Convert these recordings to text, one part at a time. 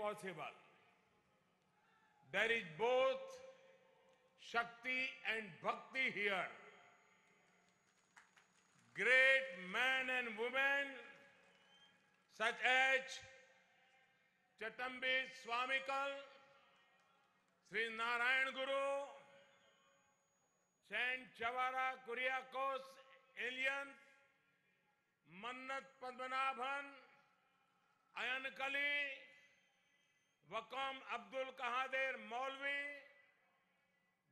possible. There is both Shakti and Bhakti here. Great men and women such as Chatambi Swamikal, Sri Narayan Guru, Saint Chavara Kuriakose Alien, Mannat Padmanabhan, Ayankali, Wakam Abdul Kahadir Maulvi,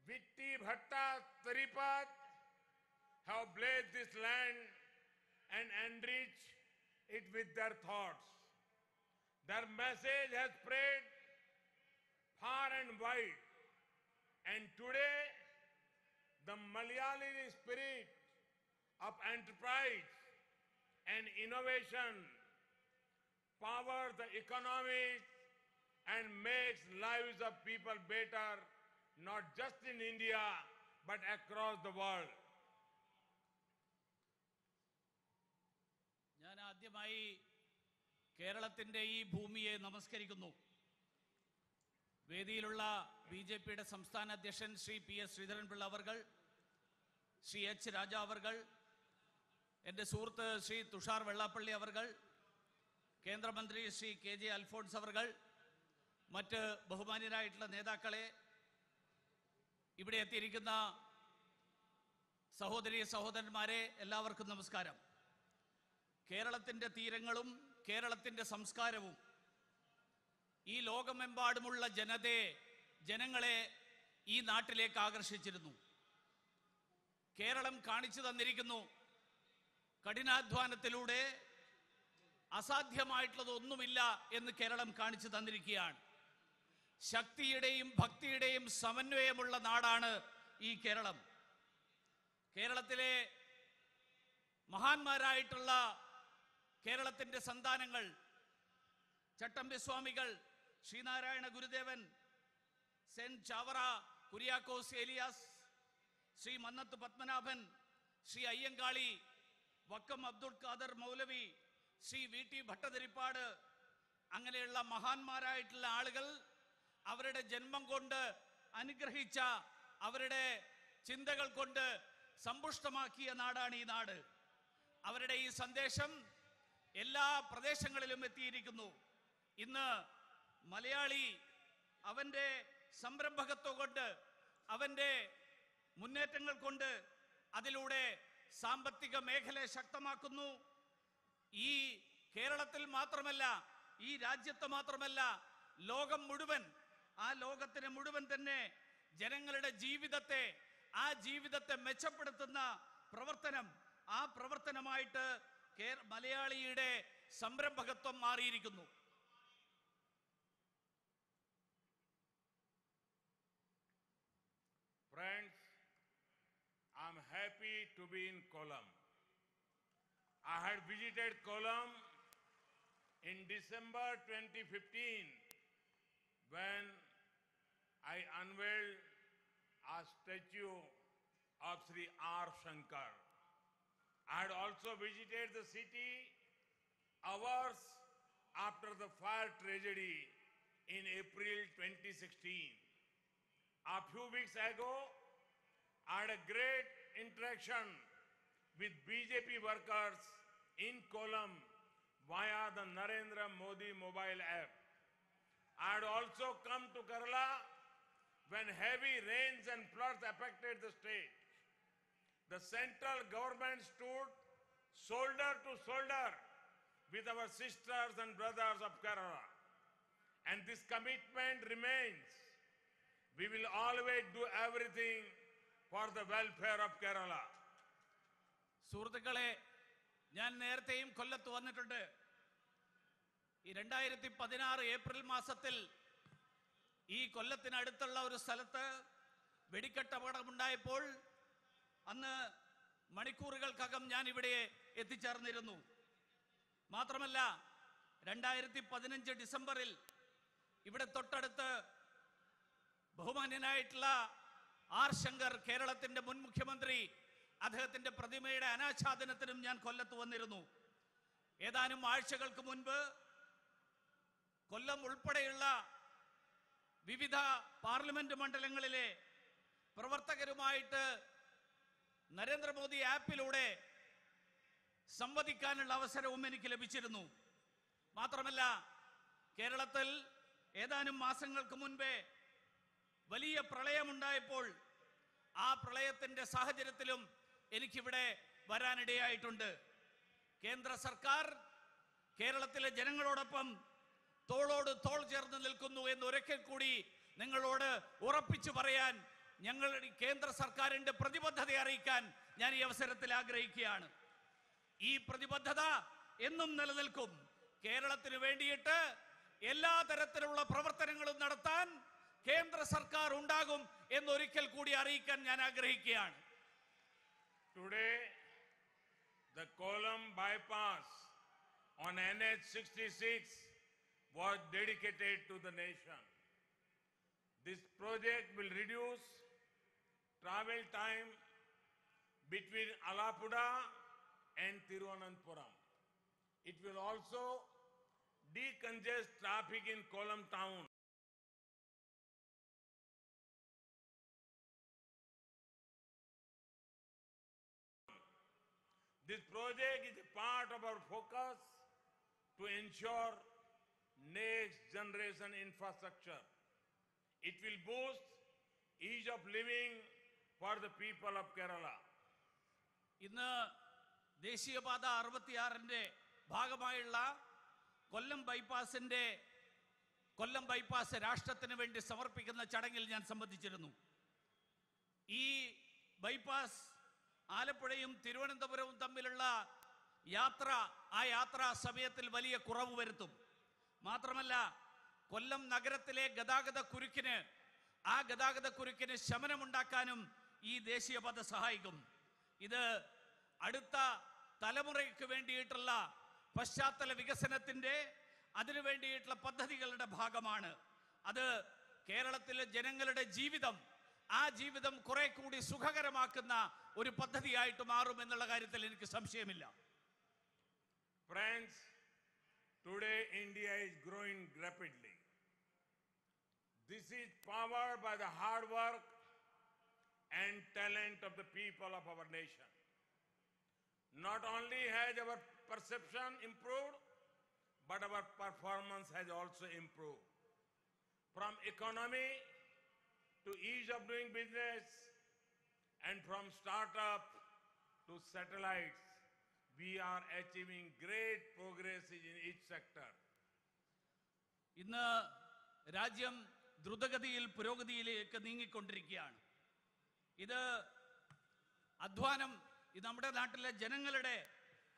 Vitti Bhatta Taripat have blessed this land and enriched it with their thoughts. Their message has spread far and wide, and today the Malayali spirit of enterprise and innovation powers the economy and makes lives of people better, not just in India, but across the world. ഞാൻ ആദ്യമായി കേരളത്തിൻ്റെ ഈ ഭൂമിയെ നമസ്കരിക്കുന്നു. വേദിയിലുള്ള ബിജെപിയുടെ സംസ്ഥാന അധ്യക്ഷൻ Shri PS. Sreedharan Pillai അവർകൾ, ശ്രീ എച്ച്. രാജ അവർകൾ, എൻ്റെ സുഹൃത്ത് ശ്രീ തുഷാർ വെള്ളാപ്പള്ളി അവർകൾ, കേന്ദ്രമന്ത്രി ശ്രീ കെ.ജെ. അൽഫോൺസ് അവർകൾ, മറ്റ് ബഹുമാന്യരായിട്ടുള്ള നേതാക്കളെ, ഇവിടെ എത്തിയിരിക്കുന്ന സഹോദരി സഹോദരന്മാരെ, എല്ലാവർക്കും നമസ്കാരം. കേരളത്തിൻ്റെ തീരങ്ങളും കേരളത്തിൻ്റെ സംസ്കാരവും ഈ ലോകമെമ്പാടുമുള്ള ജനങ്ങളെ ഈ നാട്ടിലേക്ക് ആകർഷിച്ചിരുന്നു. കേരളം കാണിച്ചു തന്നിരിക്കുന്നു, കഠിനാധ്വാനത്തിലൂടെ അസാധ്യമായിട്ടുള്ളതൊന്നുമില്ല എന്ന് കേരളം കാണിച്ചു തന്നിരിക്കുകയാണ്. ശക്തിയുടെയും ഭക്തിയുടെയും സമന്വയമുള്ള നാടാണ് ഈ കേരളം. കേരളത്തിലെ മഹാന്മാരായിട്ടുള്ള കേരളത്തിൻ്റെ സന്താനങ്ങൾ, ചട്ടമ്പി സ്വാമികൾ, ശ്രീനാരായണ ഗുരുദേവൻ, സെന്റ് ചാവറ കുര്യാക്കോസ് ഏലിയാസ്, ശ്രീ മന്നത്ത് പത്മനാഭൻ, ശ്രീ അയ്യങ്കാളി, വക്കം അബ്ദുൽ ഖാദർ മൗലവി, ശ്രീ വി.ടി. ഭട്ടതിരിപ്പാട്, അങ്ങനെയുള്ള മഹാന്മാരായിട്ടുള്ള ആളുകൾ അവരുടെ ജന്മം കൊണ്ട് അനുഗ്രഹിച്ച, അവരുടെ ചിന്തകൾ കൊണ്ട് സമ്പുഷ്ടമാക്കിയ നാടാണ് ഈ നാട്. അവരുടെ ഈ സന്ദേശം എല്ലാ പ്രദേശങ്ങളിലും എത്തിയിരിക്കുന്നു. ഇന്ന് മലയാളി അവൻ്റെ സംരംഭകത്വം കൊണ്ട്, അവൻ്റെ മുന്നേറ്റങ്ങൾ കൊണ്ട് അതിലൂടെ സാമ്പത്തിക മേഖലയെ ശക്തമാക്കുന്നു. ഈ കേരളത്തിൽ മാത്രമല്ല, ഈ രാജ്യത്ത് മാത്രമല്ല, ലോകം മുഴുവൻ, ആ ലോകത്തിന് മുഴുവൻ തന്നെ ജനങ്ങളുടെ ജീവിതത്തെ, ആ ജീവിതത്തെ മെച്ചപ്പെടുത്തുന്ന പ്രവർത്തനം, ആ പ്രവർത്തനമായിട്ട് മലയാളിയുടെ സംരംഭകത്വം മാറിയിരിക്കുന്നു. Friends, I'm happy to be in Kollam. I had visited Kollam in December 2015 when I unveiled a statue of Sri R. Shankar. I had also visited the city hours after the fire tragedy in April 2016. A few weeks ago, I had a great interaction with BJP workers in Kollam via the Narendra Modi mobile app. I had also come to Kerala when heavy rains and floods affected the state. The central government stood shoulder to shoulder with our sisters and brothers of Kerala. And this commitment remains. We will always do everything for the welfare of Kerala. സുഹൃത്തുക്കളെ, ഞാൻ നേരത്തെയും കൊല്ലത്ത് വന്നിട്ടുണ്ട്. ഈ 2016 April മാസത്തിൽ ഈ കൊല്ലത്തിനടുത്തുള്ള ഒരു സ്ഥലത്ത് വെടിക്കെട്ട് അപകടമുണ്ടായപ്പോൾ അന്ന് മണിക്കൂറുകൾക്കകം ഞാൻ ഇവിടെ എത്തിച്ചേർന്നിരുന്നു. മാത്രമല്ല 2015 ഡിസംബറിൽ ഇവിടെ തൊട്ടടുത്ത് ബഹുമാന്യനായിട്ടുള്ള ആർ ശങ്കർ, കേരളത്തിൻ്റെ മുൻ മുഖ്യമന്ത്രി, അദ്ദേഹത്തിൻ്റെ പ്രതിമയുടെ അനാച്ഛാദനത്തിനും ഞാൻ കൊല്ലത്ത് വന്നിരുന്നു. ഏതാനും ആഴ്ചകൾക്ക് മുൻപ് കൊല്ലം ഉൾപ്പെടെയുള്ള വിവിധ പാർലമെന്റ് മണ്ഡലങ്ങളിലെ പ്രവർത്തകരുമായിട്ട് നരേന്ദ്രമോദി ആപ്പിലൂടെ സംവദിക്കാനുള്ള അവസരവും എനിക്ക് ലഭിച്ചിരുന്നു. മാത്രമല്ല, കേരളത്തിൽ ഏതാനും മാസങ്ങൾക്ക് മുൻപേ വലിയ പ്രളയമുണ്ടായപ്പോൾ ആ പ്രളയത്തിന്റെ സാഹചര്യത്തിലും എനിക്കിവിടെ വരാനിടയായിട്ടുണ്ട്. കേന്ദ്ര സർക്കാർ കേരളത്തിലെ ജനങ്ങളോടൊപ്പം തോളോട് തോൾ ചേർന്ന് നിൽക്കുന്നു എന്ന് ഒരിക്കൽ കൂടി നിങ്ങളോട് ഉറപ്പിച്ചു പറയാൻ, ഞങ്ങളുടെ കേന്ദ്ര സർക്കാരിന്റെ പ്രതിബദ്ധത അറിയിക്കാൻ ഞാൻ ഈ അവസരത്തിൽ ആഗ്രഹിക്കുകയാണ്. ഈ പ്രതിബദ്ധത എന്നും നിലനിൽക്കും. കേരളത്തിന് വേണ്ടിയിട്ട് എല്ലാ തരത്തിലുള്ള പ്രവർത്തനങ്ങളും നടത്താൻ കേന്ദ്ര സർക്കാർ ഉണ്ടാകും എന്നൊരിക്കൽ കൂടി അറിയിക്കാൻ ഞാൻ ആഗ്രഹിക്കുകയാണ്. Today, the Kollam bypass on NH66 was dedicated to the nation. This project will reduce travel time between Alappuzha and Thiruvananthapuram. It will also decongest traffic in Kollam town. This project is a part of our focus to ensure next generation infrastructure. It will boost ease of living for the people of Kerala. ഇന്ന് ദേശീയപാത 66ന്റെ ഭാഗമായുള്ള കൊല്ലം bypass രാഷ്ട്രത്തിന് വേണ്ടി സമർപ്പിക്കുന്ന ചടങ്ങിൽ ഞാൻ സംബന്ധിച്ചിരുന്നു. ഈ bypass ആലപ്പുഴയും തിരുവനന്തപുരവും തമ്മിലുള്ള യാത്രാ സമയത്തിൽ വലിയ കുറവ് വരുത്തും. മാത്രമല്ല, കൊല്ലം നഗരത്തിലെ ഗതാഗത കുരുക്കിന് ശമനമുണ്ടാക്കാനും ഈ ദേശീയപാത സഹായിക്കും. ഇത് അടുത്ത തലമുറയ്ക്ക് വേണ്ടിയിട്ടുള്ള പശ്ചാത്തല വികസനത്തിന്റെ അതിനു വേണ്ടിയിട്ടുള്ള പദ്ധതികളുടെ ഭാഗമാണ്. അത് കേരളത്തിലെ ജനങ്ങളുടെ ആ ജീവിതം കുറെ കൂടി സുഖകരമാക്കുന്ന ഒരു പദ്ധതിയായിട്ട് മാറും എന്നുള്ള കാര്യത്തിൽ എനിക്ക് സംശയമില്ല. Friends, today India is growing rapidly. This is powered by the hard work and talent of the people of our nation. Not only has our perception improved, but our performance has also improved. From economy to ease of doing business, and from startup to satellites, we are achieving great progress in each sector. ഇന്ന് രാജ്യം ദ്രുതഗതിയിൽ പുരോഗതിയിലേക്ക് നീങ്ങിക്കൊണ്ടിരിക്കുകയാണ്. ഇത് നമ്മുടെ നാട്ടിലെ ജനങ്ങളുടെ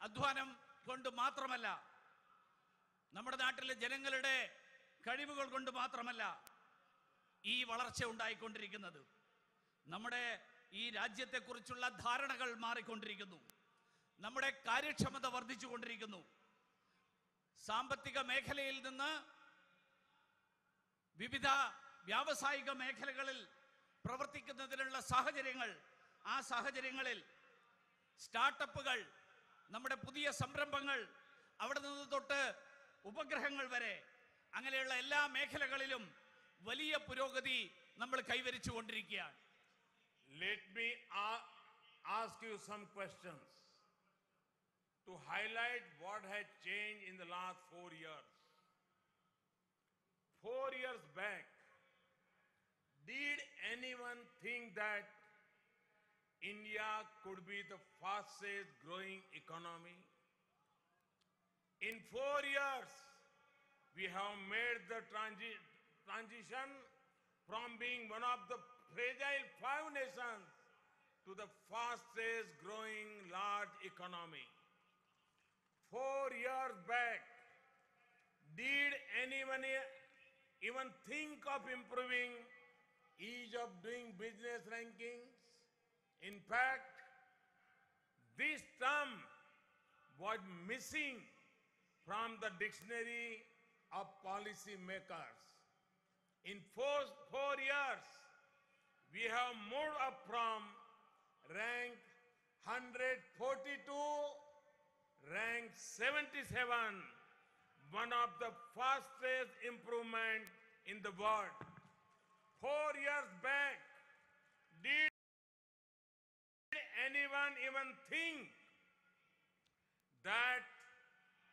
അധ്വാനം കൊണ്ട് മാത്രമല്ല, നമ്മുടെ നാട്ടിലെ ജനങ്ങളുടെ കഴിവുകൾ കൊണ്ട് മാത്രമല്ല ഈ വളർച്ച ഉണ്ടായിക്കൊണ്ടിരിക്കുന്നത്. നമ്മുടെ ഈ രാജ്യത്തെക്കുറിച്ചുള്ള ധാരണകൾ മാറിക്കൊണ്ടിരിക്കുന്നു. നമ്മുടെ കാര്യക്ഷമത വർദ്ധിച്ചുകൊണ്ടിരിക്കുന്നു. സാമ്പത്തിക മേഖലയിൽ നിന്ന് വിവിധ വ്യാവസായിക മേഖലകളിൽ പ്രവർത്തിക്കുന്നതിനുള്ള ആ സാഹചര്യങ്ങളിൽ സ്റ്റാർട്ടപ്പുകൾ, നമ്മുടെ പുതിയ സംരംഭങ്ങൾ, അവിടെ നിന്ന് തൊട്ട് ഉപഗ്രഹങ്ങൾ വരെ അങ്ങനെയുള്ള എല്ലാ മേഖലകളിലും വലിയ പുരോഗതി നമ്മൾ കൈവരിച്ചുകൊണ്ടിരിക്കുകയാണ്. Let me ask you some questions to highlight what has changed in the last 4 years. 4 years back, did anyone think that India could be the fastest growing economy? In 4 years, we have made the transition from being one of the fragile 5 nations to the fastest growing large economy. 4 years back, did anyone even think of improving ease of doing business rankings? In fact, this term was missing from the dictionary of policy makers. In 4 years, we have moved up from rank 142, rank 77, one of the fastest improvement in the world. 4 years back, did anyone even think that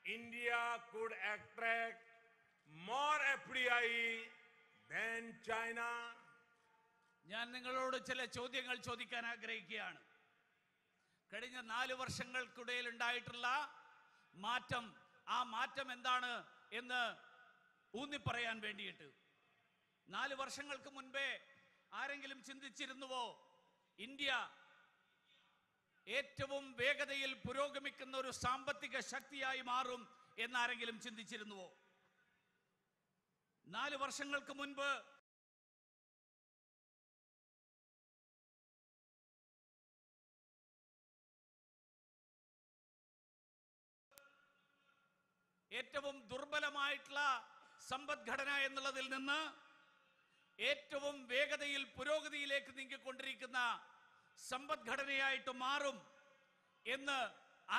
India could attract more FDI than China? ഞാൻ നിങ്ങളോട് ചില ചോദ്യങ്ങൾ ചോദിക്കാൻ ആഗ്രഹിക്കുകയാണ്. കഴിഞ്ഞ 4 വർഷങ്ങൾക്കിടയിൽ ഉണ്ടായിട്ടുള്ള മാറ്റം, ആ മാറ്റം എന്താണ് എന്ന് ഊന്നിപ്പറയാൻ വേണ്ടിയിട്ട് 4 വർഷങ്ങൾക്ക് മുൻപേ ആരെങ്കിലും ചിന്തിച്ചിരുന്നുവോ ഇന്ത്യ ഏറ്റവും വേഗതയിൽ പുരോഗമിക്കുന്ന ഒരു സാമ്പത്തിക ശക്തിയായി മാറും എന്നാരെങ്കിലും ചിന്തിച്ചിരുന്നുവോ? 4 വർഷങ്ങൾക്ക് മുൻപ് ഏറ്റവും ദുർബലമായിട്ടുള്ള സമ്പദ്ഘടന എന്നുള്ളതിൽ നിന്ന് ഏറ്റവും വേഗതയിൽ പുരോഗതിയിലേക്ക് നീങ്ങിക്കൊണ്ടിരിക്കുന്ന സമ്പദ്ഘടനയായിട്ട് മാറും എന്ന്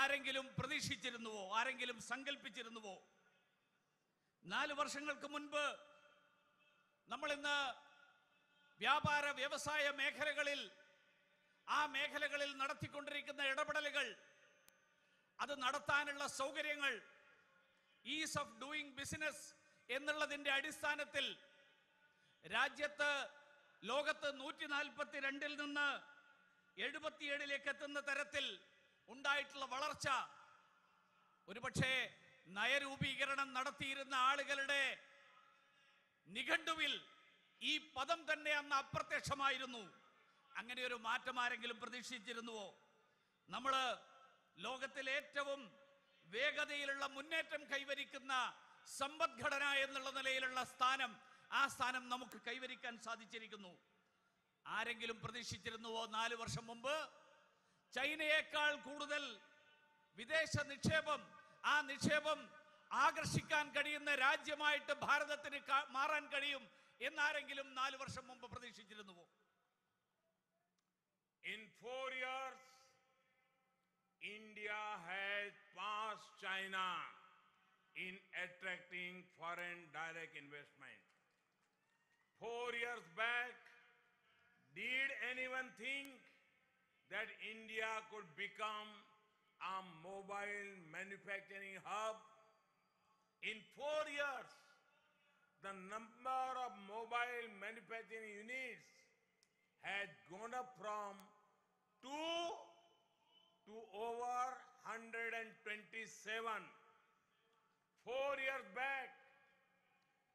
ആരെങ്കിലും പ്രതീക്ഷിച്ചിരുന്നുവോ? ആരെങ്കിലും സങ്കല്പിച്ചിരുന്നുവോ? 4 വർഷങ്ങൾക്ക് മുൻപ് നമ്മൾ ഇന്ന് വ്യാപാര വ്യവസായ മേഖലകളിൽ ആ മേഖലകളിൽ നടത്തിക്കൊണ്ടിരിക്കുന്ന ഇടപെടലുകൾ, അത് നടത്താനുള്ള സൗകര്യങ്ങൾ, ഈസ് ഓഫ് ഡൂയിങ് ബിസിനസ് എന്നുള്ളതിന്റെ അടിസ്ഥാനത്തിൽ രാജ്യത്ത് ലോകത്ത് 142-ൽ നിന്ന് 77-ലേക്ക് എത്തുന്ന തരത്തിൽ ഉണ്ടായിട്ടുള്ള വളർച്ച, ഒരുപക്ഷെ നയരൂപീകരണം നടത്തിയിരുന്ന ആളുകളുടെ നിഘണ്ടുവിൽ ഈ പദം തന്നെ അന്ന് അപ്രത്യക്ഷമായിരുന്നു. അങ്ങനെ ഒരു മാറ്റം ആരെങ്കിലും പ്രതീക്ഷിച്ചിരുന്നുവോ? നമ്മൾ ലോകത്തിലെ ഏറ്റവും വേഗതയിലുള്ള മുന്നേറ്റം കൈവരിക്കുന്ന സമ്പദ്ഘടന എന്നുള്ള നിലയിലുള്ള സ്ഥാനം, ആ സ്ഥാനം നമുക്ക് കൈവരിക്കാൻ സാധിച്ചിരിക്കുന്നു. ആരെങ്കിലും പ്രതീക്ഷിച്ചിരുന്നുവോ 4 വർഷം മുമ്പ് ചൈനയേക്കാൾ കൂടുതൽ വിദേശ നിക്ഷേപം, ആ നിക്ഷേപം ആകർഷിക്കാൻ കഴിയുന്ന രാജ്യമായിട്ട് ഭാരതത്തിന് മാറാൻ കഴിയും എന്നാരെങ്കിലും 4 വർഷം മുമ്പ് പ്രതീക്ഷിച്ചിരുന്നുവോ? In 4 years, India has passed China in attracting foreign direct investment. 4 years back, did anyone think that India could become a mobile manufacturing hub? In 4 years, the number of mobile manufacturing units has gone up from 2 to over 127. 4 years back,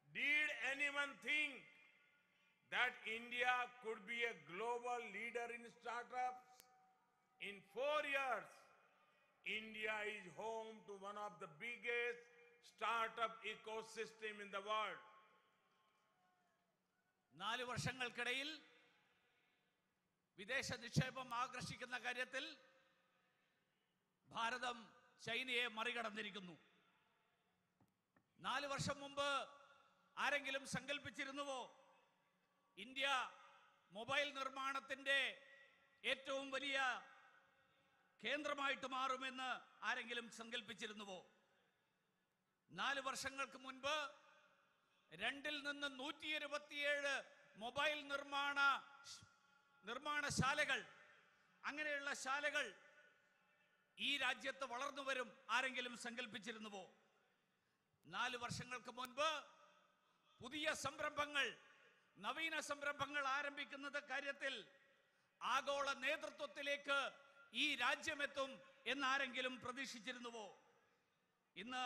did anyone think that India could be a global leader in startups? In 4 years, India is home to one of the biggest startup ecosystem in the world. 4 വർഷങ്ങൾക്കിടയിൽ വിദേശ നിക്ഷേപം ആകർഷിക്കുന്ന കാര്യത്തിൽ ഭാരതം ചൈനയെ മറികടന്നിരിക്കുന്നു. 4 വർഷം മുമ്പ് ആരെങ്കിലും സങ്കല്പിച്ചിരുന്നുവോ India mobile നിർമ്മാണത്തിന്റെ ഏറ്റവും വലിയ കേന്ദ്രമായിട്ട് മാറുമെന്ന് ആരെങ്കിലും സങ്കല്പിച്ചിരുന്നുവോ? 4 വർഷങ്ങൾക്ക് മുൻപ് 2-ൽ നിന്ന് 127 മൊബൈൽ നിർമ്മാണശാലകൾ, അങ്ങനെയുള്ള ശാലകൾ ഈ രാജ്യത്ത് വളർന്നു വരും ആരെങ്കിലും സങ്കല്പിച്ചിരുന്നുവോ? 4 വർഷങ്ങൾക്ക് മുൻപ് പുതിയ സംരംഭങ്ങൾ, നവീന സംരംഭങ്ങൾ ആരംഭിക്കുന്നത് കാര്യത്തിൽ ആഗോള നേതൃത്വത്തിലേക്ക് ഈ രാജ്യമെത്തും എന്നാരെങ്കിലും പ്രതീക്ഷിച്ചിരുന്നുവോ? ഇന്ന്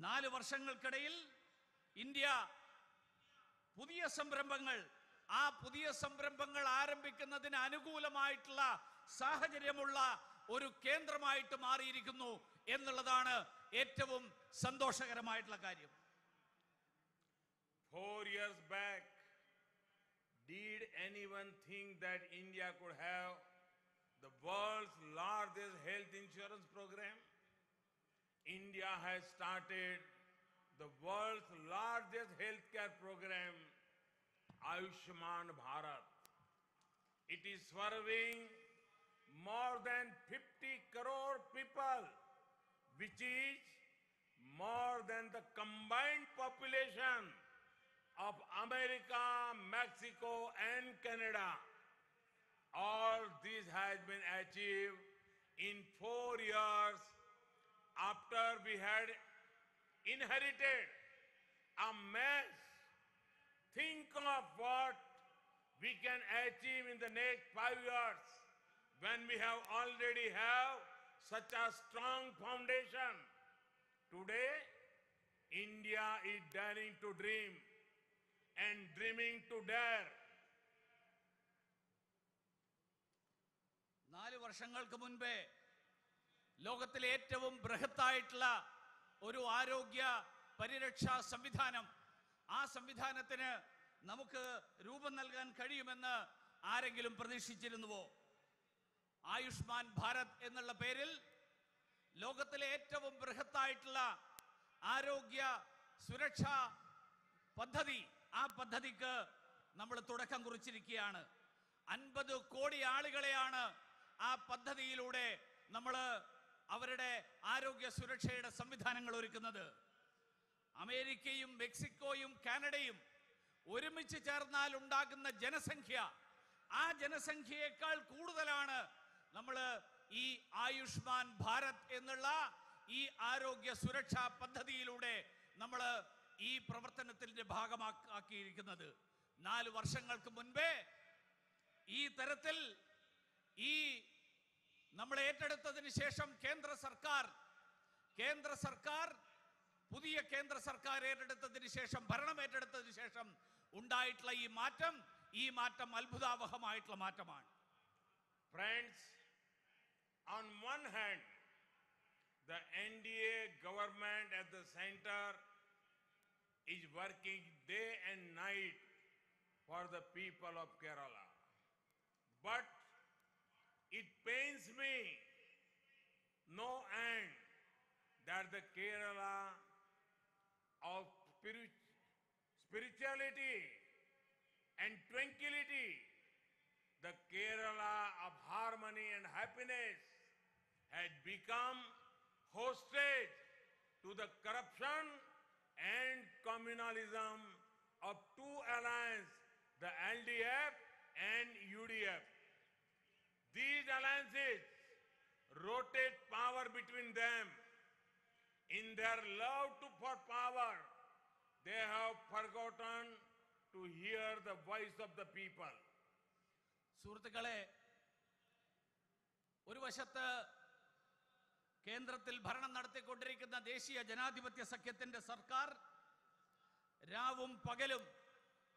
4 വർഷങ്ങൾക്കിടയിൽ ഇന്ത്യ പുതിയ സംരംഭങ്ങൾ, ആ പുതിയ സംരംഭങ്ങൾ ആരംഭിക്കുന്നതിന് അനുകൂലമായിട്ടുള്ള സാഹചര്യമുള്ള ഒരു കേന്ദ്രമായിട്ട് മാറിയിരിക്കുന്നു എന്നുള്ളതാണ് ഏറ്റവും സന്തോഷകരമായിട്ടുള്ള കാര്യം. 4 years back, did anyone think that India could have the world's largest health insurance program? India has started the world's largest healthcare program, Ayushman Bharat. It is serving more than 50 crore people, which is more than the combined population of America, Mexico, and Canada. All this has been achieved in 4 years after we had inherited a mess. Think of what we can achieve in the next 5 years when we already have such a strong foundation. Today, India is daring to dream and dreaming to dare. 4 വർഷങ്ങൾക്ക് മുൻപേ ലോകത്തിലെ ഏറ്റവും ബൃഹത്തായിട്ടുള്ള ഒരു ആരോഗ്യ പരിരക്ഷാ സംവിധാനം, ആ സംവിധാനത്തിന് നമുക്ക് രൂപം നൽകാൻ കഴിയുമെന്ന് ആരെങ്കിലും പ്രതീക്ഷിച്ചിരുന്നുവോ? ആയുഷ്മാൻ ഭാരത് എന്നുള്ള പേരിൽ ലോകത്തിലെ ഏറ്റവും ബൃഹത്തായിട്ടുള്ള ആരോഗ്യ സുരക്ഷാ പദ്ധതി, ആ പദ്ധതിക്ക് നമ്മൾ തുടക്കം കുറിച്ചിരിക്കുകയാണ്. 50 കോടി ആളുകളെയാണ് ആ പദ്ധതിയിലൂടെ നമ്മൾ അവരുടെ ആരോഗ്യ സുരക്ഷയുടെ സംവിധാനങ്ങൾ ഒരുക്കുന്നത്. അമേരിക്കയും മെക്സിക്കോയും കാനഡയും ഒരുമിച്ച് ചേർന്നാൽ ഉണ്ടാകുന്ന ജനസംഖ്യ, ആ ജനസംഖ്യയേക്കാൾ കൂടുതലാണ് നമ്മൾ ഈ ആയുഷ്മാൻ ഭാരത് എന്നുള്ള ഈ ആരോഗ്യ സുരക്ഷാ പദ്ധതിയിലൂടെ നമ്മൾ ഈ പ്രവർത്തനത്തിന്റെ ഭാഗമാക്കിയിരിക്കുന്നത്. 4 വർഷങ്ങൾക്ക് മുൻപേ ഈ തരത്തിൽ ഈ നമ്മൾ ഏറ്റെടുത്തതിന് ശേഷം കേന്ദ്ര സർക്കാർ പുതിയ കേന്ദ്ര സർക്കാർ ഏറ്റെടുത്തതിന് ശേഷം, ഭരണം ഏറ്റെടുത്തതിന് ശേഷം ഉണ്ടായിട്ടുള്ള ഈ മാറ്റം അത്ഭുതാവഹമായിട്ടുള്ള മാറ്റമാണ്. Friends, on one hand, the NDA government at the center is working day and night for the people of Kerala. But it pains me no end that the Kerala of spirituality and tranquility, the Kerala of harmony and happiness, had become hostage to the corruption and communalism of two alliances, the LDF and UDF. These alliances rotate power between them. In their love for power, they have forgotten to hear the voice of the people. സുഹൃത്തുക്കളെ, ഒരു വശത്ത് കേന്ദ്രത്തിൽ ഭരണം നടത്തിക്കൊണ്ടിരിക്കുന്ന ദേശീയ ജനാധിപത്യ സഖ്യത്തിന്റെ സർക്കാർ രാവും പകലും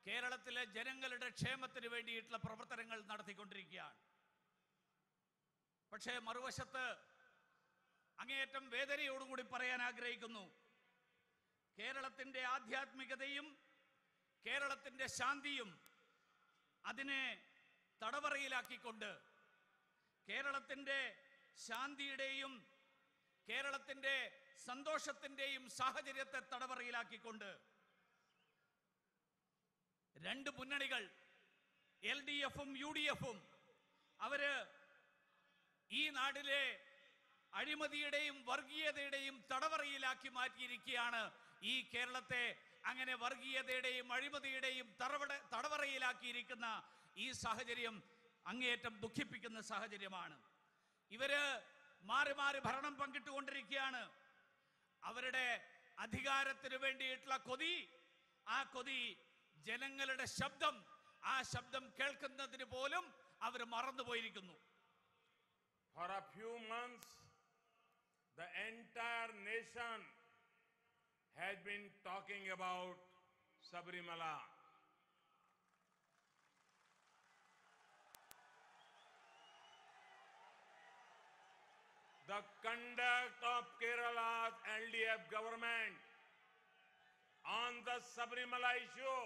കേരളത്തിലെ ജനങ്ങളുടെ ക്ഷേമത്തിന് വേണ്ടിയിട്ടുള്ള പ്രവർത്തനങ്ങൾ നടത്തിക്കൊണ്ടിരിക്കുകയാണ്. പക്ഷേ മറുവശത്ത് അങ്ങേയറ്റം വേദനയോടുകൂടി പറയാൻ ആഗ്രഹിക്കുന്നു, കേരളത്തിന്റെ ആധ്യാത്മികതയും കേരളത്തിന്റെ ശാന്തിയും അതിനെ തടവറയിലാക്കിക്കൊണ്ട്, കേരളത്തിന്റെ ശാന്തിയുടെയും കേരളത്തിന്റെ സന്തോഷത്തിന്റെയും സാഹചര്യത്തെ തടവറയിലാക്കിക്കൊണ്ട് 2 മുന്നണികൾ, LDF-ഉം UDF-ഉം, അവര് ഈ നാട്ടിലെ അഴിമതിയുടെയും വർഗീയതയുടെയും തടവറയിലാക്കി മാറ്റിയിരിക്കുകയാണ്. ഈ കേരളത്തെ അങ്ങനെ വർഗീയതയുടെയും അഴിമതിയുടെയും തടവറയിലാക്കിയിരിക്കുന്ന ഈ സാഹചര്യം അങ്ങേയറ്റം ദുഃഖിപ്പിക്കുന്ന സാഹചര്യമാണ്. ഇവര് മാറി മാറി ഭരണം പങ്കിട്ടുകൊണ്ടിരിക്കുകയാണ്. അവരുടെ അധികാരത്തിന് വേണ്ടിയിട്ടുള്ള കൊതി, ആ കൊതി ജനങ്ങളുടെ ശബ്ദം, ആ ശബ്ദം കേൾക്കുന്നതിന് പോലും അവർ മറന്നുപോയിരിക്കുന്നു. For a few months, the entire nation has been talking about Sabarimala. The conduct of Kerala's LDF government on the Sabarimala issue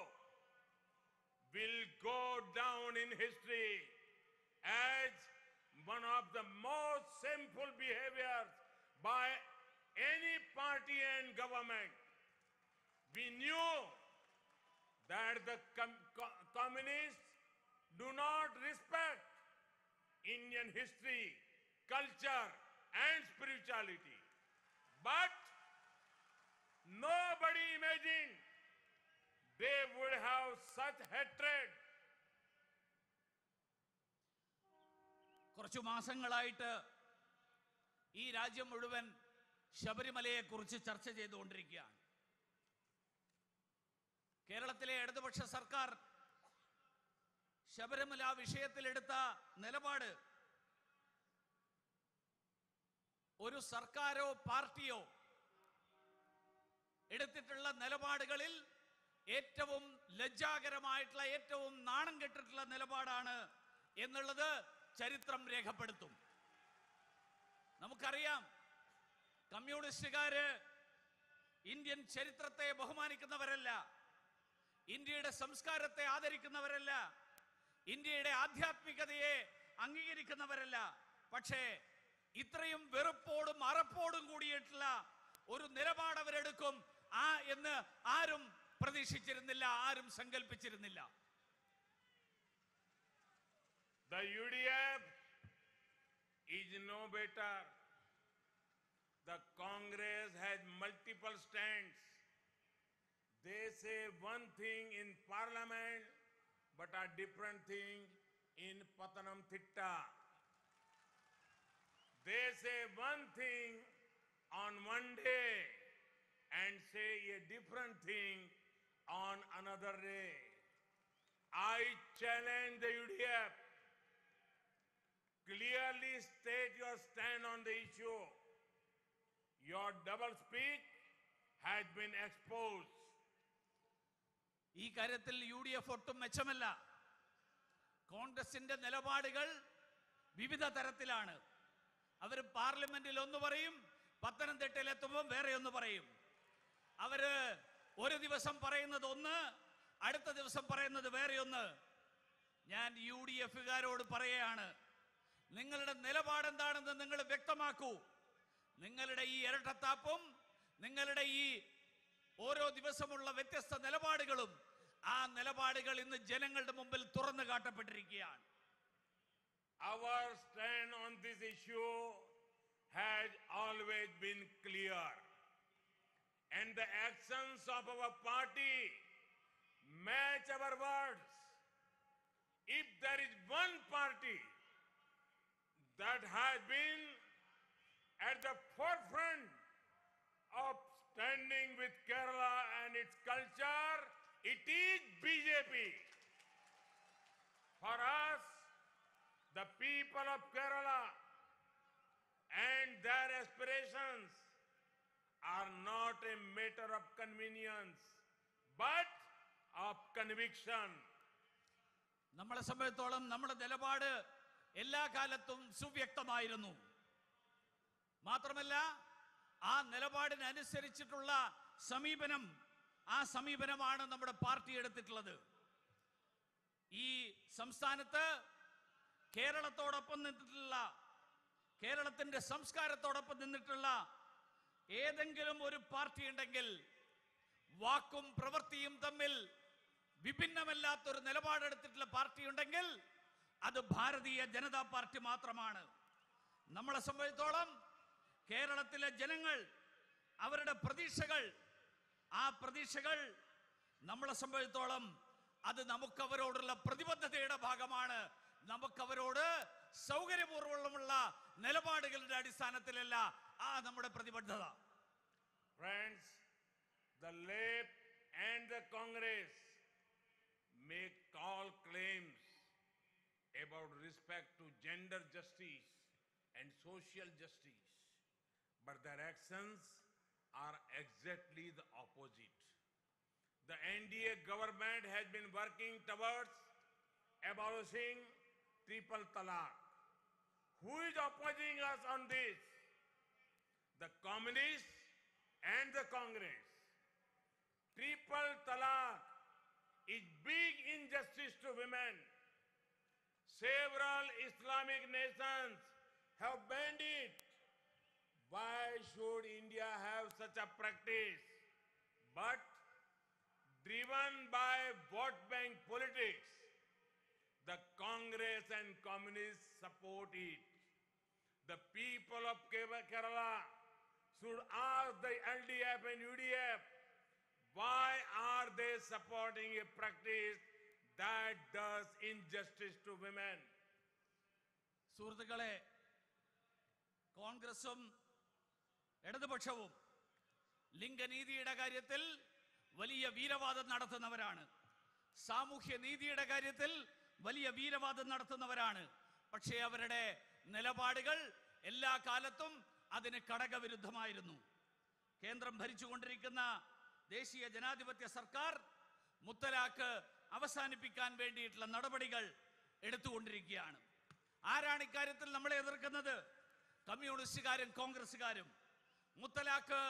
will go down in history as one of the most shameful behaviors by any party and government. We knew that the communists do not respect Indian history, culture, and spirituality. But Nobody imagined they would have such hatred. കുറച്ചു മാസങ്ങളായിട്ട് ഈ രാജ്യം മുഴുവൻ ശബരിമലയെ കുറിച്ച് ചർച്ച ചെയ്തുകൊണ്ടിരിക്കുകയാണ്. കേരളത്തിലെ ഇടതുപക്ഷ സർക്കാർ ശബരിമല വിഷയത്തിലെടുത്ത നിലപാട് ഒരു സർക്കാരോ പാർട്ടിയോ എടുത്തിട്ടുള്ള നിലപാടുകളിൽ ഏറ്റവും ലജ്ജാകരമായിട്ടുള്ള, ഏറ്റവും നാണം കെട്ടിട്ടുള്ള നിലപാടാണ് എന്നുള്ളത് ചരിത്രം രേഖപ്പെടുത്തും. നമുക്കറിയാം, കമ്മ്യൂണിസ്റ്റുകാര് ഇന്ത്യൻ ചരിത്രത്തെ ബഹുമാനിക്കുന്നവരല്ല, ഇന്ത്യയുടെ സംസ്കാരത്തെ ആദരിക്കുന്നവരല്ല, ഇന്ത്യയുടെ ആധ്യാത്മികതയെ അംഗീകരിക്കുന്നവരല്ല. പക്ഷേ ഇത്രയും വെറുപ്പോടും അറപ്പോടും കൂടിയിട്ടുള്ള ഒരു നിലപാട് അവരെടുക്കും എന്ന് ആരും പ്രതീക്ഷിച്ചിരുന്നില്ല, ആരും സങ്കല്പിച്ചിരുന്നില്ല. The UDF is no better. The Congress has multiple stands. They say one thing in Parliament, but a different thing in Patanamthitta. They say one thing on one day and say a different thing on another day. I challenge the UDF. Clearly state your stand on the issue. Your double speak has been exposed. ഈ കാര്യത്തിൽ UDF ഒട്ടും മെച്ചമല്ല. കോൺഗ്രസിന്റെ നിലപാടുകൾ വിവിധ തരത്തിലാണ്. അവർ പാർലമെന്റിൽ ഒന്ന് പറയും, പത്തനംതിട്ടയിൽ എത്തുമ്പോൾ വേറെ ഒന്ന് പറയും. അവര് ഒരു ദിവസം പറയുന്നത് ഒന്ന്, അടുത്ത ദിവസം പറയുന്നത് വേറെ ഒന്ന്. ഞാൻ UDFകാരോട് പറയുകയാണ്, നിങ്ങളുടെ നിലപാട് എന്താണെന്ന് നിങ്ങൾ വ്യക്തമാക്കൂ. നിങ്ങളുടെ ഈ ഇരട്ടത്താപ്പും നിങ്ങളുടെ ഈ ഓരോ ദിവസമുള്ള വ്യത്യസ്ത നിലപാടുകളും, ആ നിലപാടുകൾ ഇന്ന് ജനങ്ങളുടെ മുമ്പിൽ തുറന്നു കാട്ടപ്പെട്ടിരിക്കുകയാണ്. Our stand on this issue has always been clear, and the actions of our party match our words. If there is one party that has been at the forefront of standing with Kerala and its culture, it is BJP. For us, the people of Kerala and their aspirations are not a matter of convenience, but of conviction. നമ്മളെ സംബന്ധിച്ചിടത്തോളം നമ്മുടെ നിലപാട് എല്ലാ കാലത്തും സുവ്യക്തമായിരുന്നു. മാത്രമല്ല, ആ നിലപാടിനനുസരിച്ചിട്ടുള്ള സമീപനം, ആ സമീപനമാണ് നമ്മുടെ പാർട്ടി എടുത്തിട്ടുള്ളത്. ഈ സംസ്ഥാനത്ത് കേരളത്തോടൊപ്പം നിന്നിട്ടുള്ള, കേരളത്തിന്റെ സംസ്കാരത്തോടൊപ്പം നിന്നിട്ടുള്ള ഏതെങ്കിലും ഒരു പാർട്ടി ഉണ്ടെങ്കിൽ, വാക്കും പ്രവൃത്തിയും തമ്മിൽ വിഭിന്നമല്ലാത്തൊരു നിലപാടെടുത്തിട്ടുള്ള പാർട്ടി ഉണ്ടെങ്കിൽ അത് ഭാരതീയ ജനതാ പാർട്ടി മാത്രമാണ്. നമ്മളെ സംബന്ധിച്ചിടത്തോളം കേരളത്തിലെ ജനങ്ങൾ, അവരുടെ പ്രതീക്ഷകൾ, ആ പ്രതീക്ഷകൾ നമ്മളെ സംബന്ധിച്ചിടത്തോളം അത് നമുക്കവരോടുള്ള പ്രതിബദ്ധതയുടെ ഭാഗമാണ്. നമുക്കവരോട് സൗകര്യപൂർവ്വമുള്ള നിലപാടുകളുടെ അടിസ്ഥാനത്തിലല്ല ആ നമ്മുടെ പ്രതിബദ്ധത. Friends, the left and the Congress make all claims about respect to gender justice and social justice, but their actions are exactly the opposite. The NDA government has been working towards abolishing triple talaq. Who is opposing us on this? The communists and the Congress. Triple talaq is big injustice to women. Several Islamic nations have banned it. Why should India have such a practice? But driven by vote bank politics, the Congress and communists support it. The people of Kerala should ask the LDF and UDF, why are they supporting a practice that does injustice to women? സുഹൃത്തുക്കളെ, കോൺഗ്രസും ഇടതുപക്ഷവും ലിംഗനീതിയുടെ കാര്യത്തിൽ വലിയ വീരവാദം നടത്തുന്നവരാണ്. സാമൂഹ്യ നീതിയുടെ കാര്യത്തിൽ വലിയ വീരവാദം നടത്തുന്നവരാണ്. പക്ഷേ അവരുടെ നിലപാടുകൾ എല്ലാ കാലത്തും അതിന് കടകവിരുദ്ധമായിരുന്നു. കേന്ദ്രം ഭരിച്ചുകൊണ്ടിരിക്കുന്ന ദേശീയ ജനാധിപത്യ സർക്കാർ മുത്തലാഖ് അവസാനിപ്പിക്കാൻ വേണ്ടിയിട്ടുള്ള നടപടികൾ എടുത്തുകൊണ്ടിരിക്കുകയാണ്. ആരാണ് ഇക്കാര്യത്തിൽ നമ്മളെ എതിർക്കുന്നത്? കമ്മ്യൂണിസ്റ്റുകാരും കോൺഗ്രസുകാരും. മുത്തലാഖ്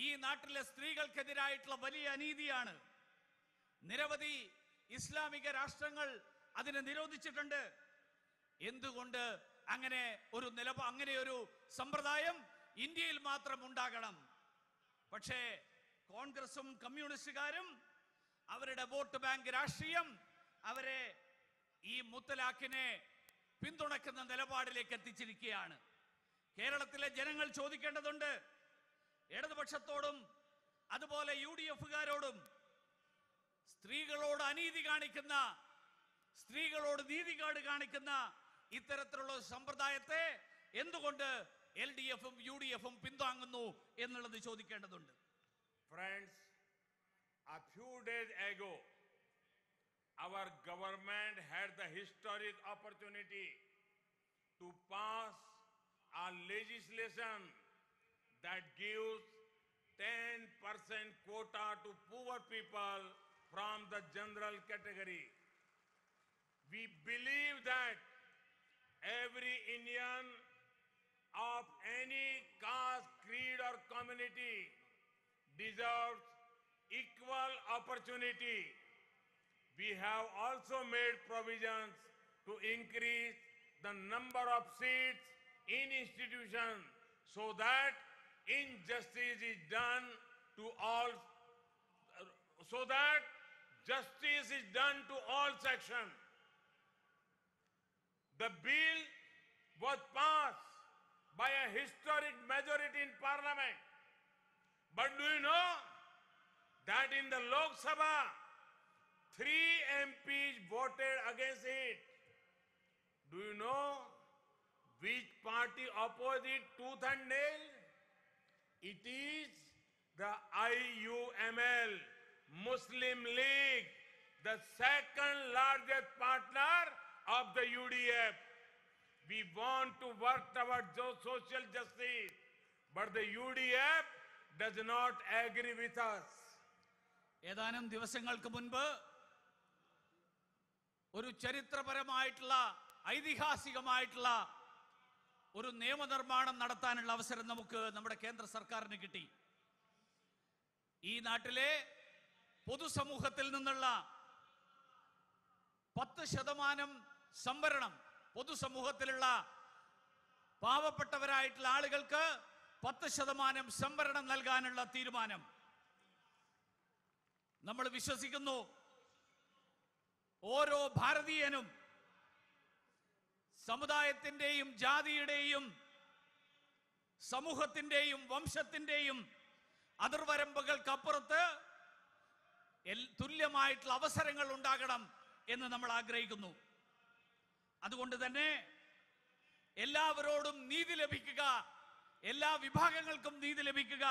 ഈ നാട്ടിലെ സ്ത്രീകൾക്കെതിരായിട്ടുള്ള വലിയ അനീതിയാണ്. നിരവധി ഇസ്ലാമിക രാഷ്ട്രങ്ങൾ അതിനെ നിരോധിച്ചിട്ടുണ്ട്. എന്തുകൊണ്ട് അങ്ങനെ ഒരു സമ്പ്രദായം ഇന്ത്യയിൽ മാത്രം ഉണ്ടാകണം? പക്ഷേ കോൺഗ്രസും കമ്മ്യൂണിസ്റ്റുകാരും അവരുടെ വോട്ട് ബാങ്ക് രാഷ്ട്രീയം അവരെ ഈ മുത്തലാഖിനെ പിന്തുണയ്ക്കുന്ന നിലപാടിലേക്ക് എത്തിച്ചിരിക്കുകയാണ്. കേരളത്തിലെ ജനങ്ങൾ ചോദിക്കേണ്ടതുണ്ട്, ഇടതുപക്ഷത്തോടും അതുപോലെ UDFകാരോടും സ്ത്രീകളോട് അനീതി കാണിക്കുന്ന, സ്ത്രീകളോട് നീതികേട് കാണിക്കുന്ന ഇത്തരത്തിലുള്ള സമ്പ്രദായത്തെ എന്തുകൊണ്ട് LDFും UDFും പിന്താങ്ങുന്നു എന്നുള്ളത് ചോദിക്കേണ്ടതുണ്ട്. Friends, a few days ago, our government had the historic opportunity to pass a legislation that gives 10% quota to poor people from the general category. We believe that every Indian of any caste, creed or community deserves equal opportunity. We have also made provisions to increase the number of seats in institutions so that injustice is done to all, so that justice is done to all sections. The bill was passed by a historic majority in Parliament. But do you know that in the Lok Sabha, 3 MPs voted against it? Do you know which party opposed it tooth and nail? It is the IUML, Muslim League, the second largest partner of the UDF. We want to work towards social justice, but the UDF does not agree with us. ഏതാനും ദിവസങ്ങൾക്ക് മുൻപ് ഒരു ചരിത്രപരമായിട്ടുള്ള ഐതിഹാസികമായിട്ടുള്ള ഒരു നിയമനിർമ്മാണം നടത്താനുള്ള അവസരം നമ്മുടെ കേന്ദ്ര സർക്കാരിന് കിട്ടി. ഈ നാട്ടിലെ പൊതുസമൂഹത്തിൽ നിന്നുള്ള 10% സംവരണം, പൊതുസമൂഹത്തിലുള്ള പാവപ്പെട്ടവരായിട്ടുള്ള ആളുകൾക്ക് 10% സംവരണം നൽകാനുള്ള തീരുമാനം. നമ്മൾ വിശ്വസിക്കുന്നു ഓരോ ഭാരതീയനും സമുദായത്തിന്റെയും ജാതിയുടെയും സമൂഹത്തിന്റെയും വംശത്തിന്റെയും അതിർവരമ്പുകൾക്കപ്പുറത്ത് തുല്യമായിട്ടുള്ള അവസരങ്ങൾ ഉണ്ടാകണം എന്ന് നമ്മൾ ആഗ്രഹിക്കുന്നു. അതുകൊണ്ട് തന്നെ എല്ലാവരോടും നീതി ലഭിക്കുക, എല്ലാ വിഭാഗങ്ങൾക്കും നീതി ലഭിക്കുക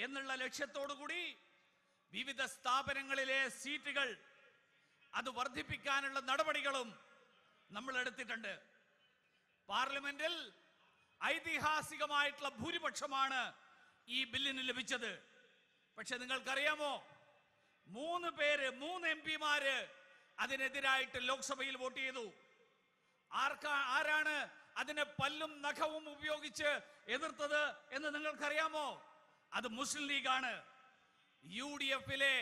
എന്നുള്ള ലക്ഷ്യത്തോടുകൂടി വിവിധ സ്ഥാപനങ്ങളിലെ സീറ്റുകൾ അത് വർദ്ധിപ്പിക്കാനുള്ള നടപടികളും നമ്മൾ എടുത്തിട്ടുണ്ട്. പാർലമെന്റിൽ ഐതിഹാസികമായിട്ടുള്ള ഭൂരിപക്ഷമാണ് ഈ ബില്ലിന് ലഭിച്ചത്. പക്ഷെ നിങ്ങൾക്കറിയാമോ, 3 MPമാര് അതിനെതിരായിട്ട് ലോക്സഭയിൽ വോട്ട് ചെയ്തു. ആരാണ് അതിനെ പല്ലും നഖവും ഉപയോഗിച്ച് എതിർത്തത് എന്ന് നിങ്ങൾക്കറിയാമോ? അത് മുസ്ലിം ലീഗാണ്. UDFിലെ